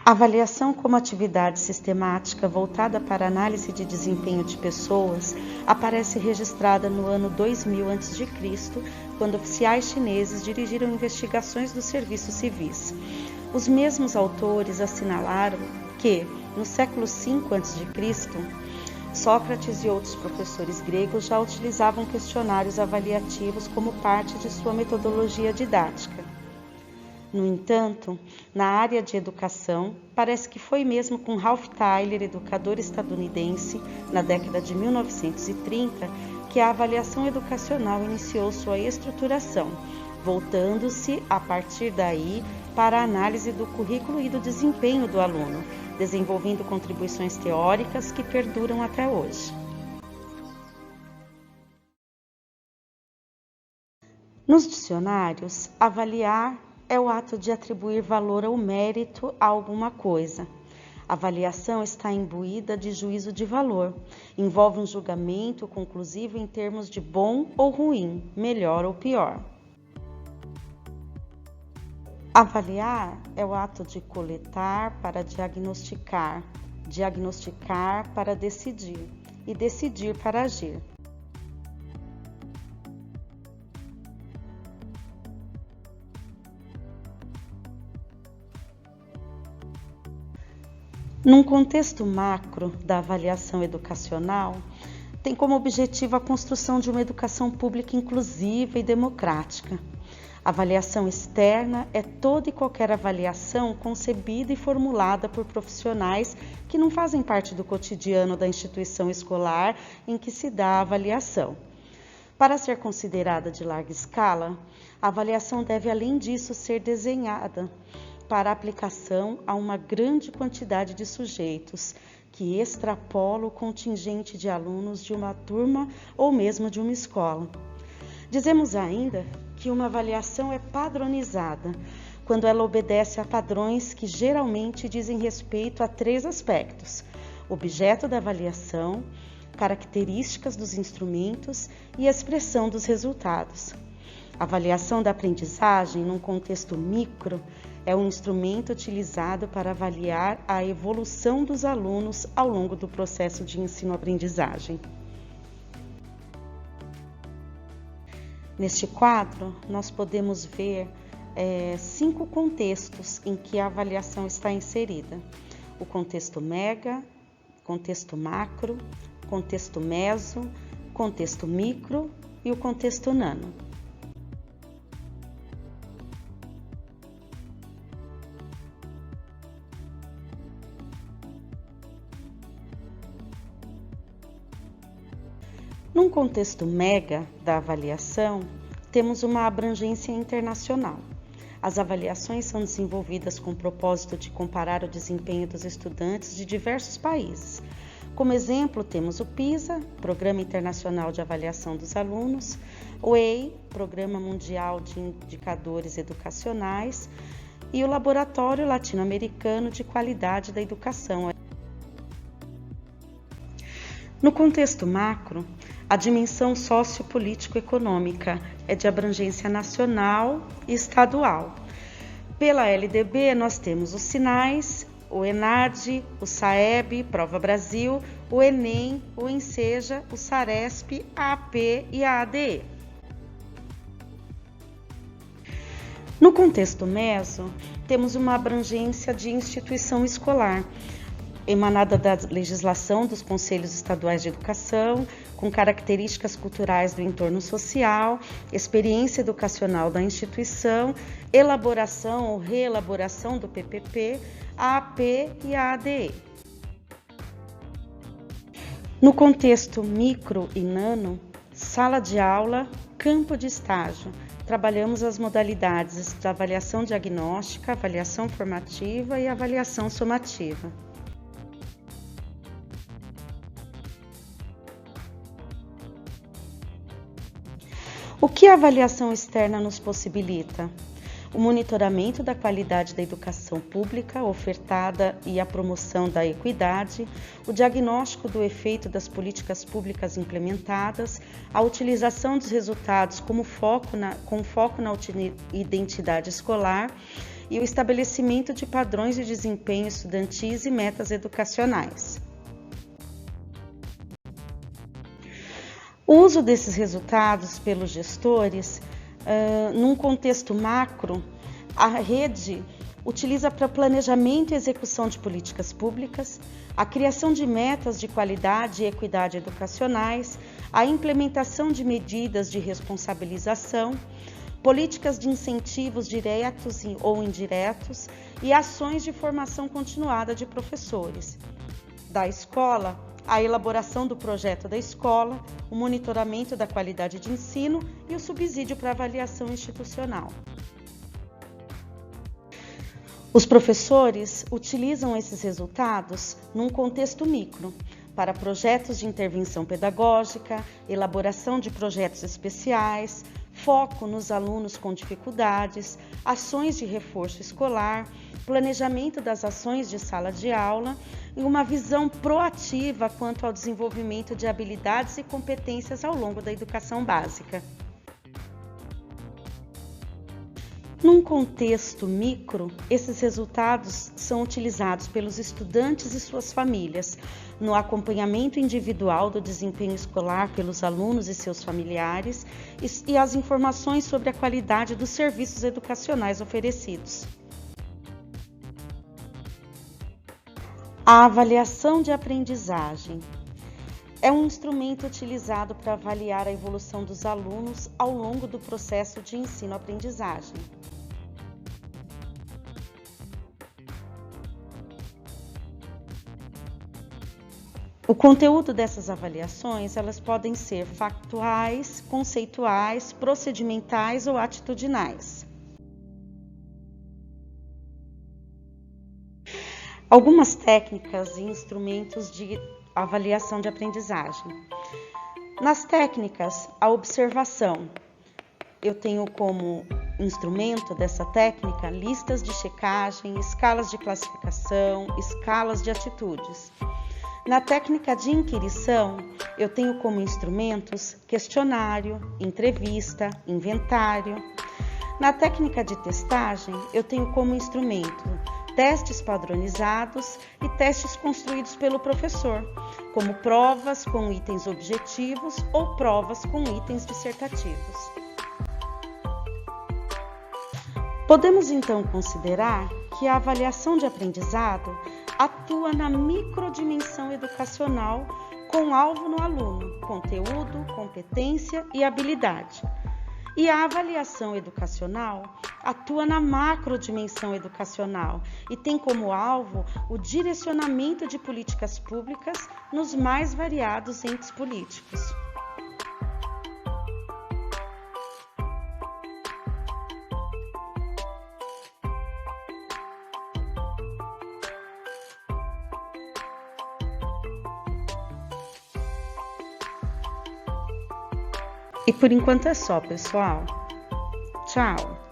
A avaliação como atividade sistemática voltada para a análise de desempenho de pessoas aparece registrada no ano 2000 a.C., quando oficiais chineses dirigiram investigações dos serviços civis. Os mesmos autores assinalaram que, no século V a.C., Sócrates e outros professores gregos já utilizavam questionários avaliativos como parte de sua metodologia didática. No entanto, na área de educação, parece que foi mesmo com Ralph Tyler, educador estadunidense, na década de 1930, que a avaliação educacional iniciou sua estruturação, voltando-se, a partir daí, para a análise do currículo e do desempenho do aluno, desenvolvendo contribuições teóricas que perduram até hoje. Nos dicionários, avaliar é o ato de atribuir valor ou mérito a alguma coisa. A avaliação está imbuída de juízo de valor, envolve um julgamento conclusivo em termos de bom ou ruim, melhor ou pior. Avaliar é o ato de coletar para diagnosticar, diagnosticar para decidir e decidir para agir. Num contexto macro da avaliação educacional, tem como objetivo a construção de uma educação pública inclusiva e democrática. A avaliação externa é toda e qualquer avaliação concebida e formulada por profissionais que não fazem parte do cotidiano da instituição escolar em que se dá a avaliação. Para ser considerada de larga escala, a avaliação deve, além disso, ser desenhada para aplicação a uma grande quantidade de sujeitos, que extrapola o contingente de alunos de uma turma ou mesmo de uma escola. Dizemos ainda que uma avaliação é padronizada, quando ela obedece a padrões que geralmente dizem respeito a 3 aspectos: objeto da avaliação, características dos instrumentos e expressão dos resultados. A avaliação da aprendizagem, num contexto micro, é um instrumento utilizado para avaliar a evolução dos alunos ao longo do processo de ensino-aprendizagem. Neste quadro, nós podemos ver 5 contextos em que a avaliação está inserida: o contexto mega, contexto macro, contexto meso, contexto micro e o contexto nano. Num contexto mega da avaliação, temos uma abrangência internacional. As avaliações são desenvolvidas com o propósito de comparar o desempenho dos estudantes de diversos países. Como exemplo, temos o PISA, Programa Internacional de Avaliação dos Alunos, o EI, Programa Mundial de Indicadores Educacionais, e o Laboratório Latino-Americano de Qualidade da Educação. No contexto macro, a dimensão sociopolítico-econômica é de abrangência nacional e estadual. Pela LDB, nós temos os SINAES, o ENAD, o SAEB, Prova Brasil, o ENEM, o ENSEJA, o SARESP, a AP e a ADE. No contexto meso, temos uma abrangência de instituição escolar, emanada da legislação dos Conselhos Estaduais de Educação, com características culturais do entorno social, experiência educacional da instituição, elaboração ou reelaboração do PPP, a AP e a ADE. No contexto micro e nano, sala de aula, campo de estágio, trabalhamos as modalidades da avaliação diagnóstica, avaliação formativa e avaliação somativa. O que a avaliação externa nos possibilita? O monitoramento da qualidade da educação pública ofertada e a promoção da equidade, o diagnóstico do efeito das políticas públicas implementadas, a utilização dos resultados com foco na identidade escolar e o estabelecimento de padrões de desempenho estudantis e metas educacionais. O uso desses resultados pelos gestores, num contexto macro, a rede utiliza para planejamento e execução de políticas públicas, a criação de metas de qualidade e equidade educacionais, a implementação de medidas de responsabilização, políticas de incentivos diretos ou indiretos e ações de formação continuada de professores. Da escola, a elaboração do projeto da escola, o monitoramento da qualidade de ensino e o subsídio para avaliação institucional. Os professores utilizam esses resultados num contexto micro, para projetos de intervenção pedagógica, elaboração de projetos especiais, foco nos alunos com dificuldades, ações de reforço escolar, planejamento das ações de sala de aula e uma visão proativa quanto ao desenvolvimento de habilidades e competências ao longo da educação básica. Num contexto micro, esses resultados são utilizados pelos estudantes e suas famílias, no acompanhamento individual do desempenho escolar pelos alunos e seus familiares e as informações sobre a qualidade dos serviços educacionais oferecidos. A avaliação de aprendizagem é um instrumento utilizado para avaliar a evolução dos alunos ao longo do processo de ensino-aprendizagem. O conteúdo dessas avaliações, elas podem ser factuais, conceituais, procedimentais ou atitudinais. Algumas técnicas e instrumentos de avaliação de aprendizagem. Nas técnicas, a observação. Eu tenho como instrumento dessa técnica listas de checagem, escalas de classificação, escalas de atitudes. Na técnica de inquirição, eu tenho como instrumentos questionário, entrevista, inventário. Na técnica de testagem, eu tenho como instrumento testes padronizados e testes construídos pelo professor, como provas com itens objetivos ou provas com itens dissertativos. Podemos então considerar que a avaliação de aprendizado atua na microdimensão educacional com alvo no aluno, conteúdo, competência e habilidade. E a avaliação educacional atua na macrodimensão educacional e tem como alvo o direcionamento de políticas públicas nos mais variados entes políticos. E por enquanto é só, pessoal. Tchau!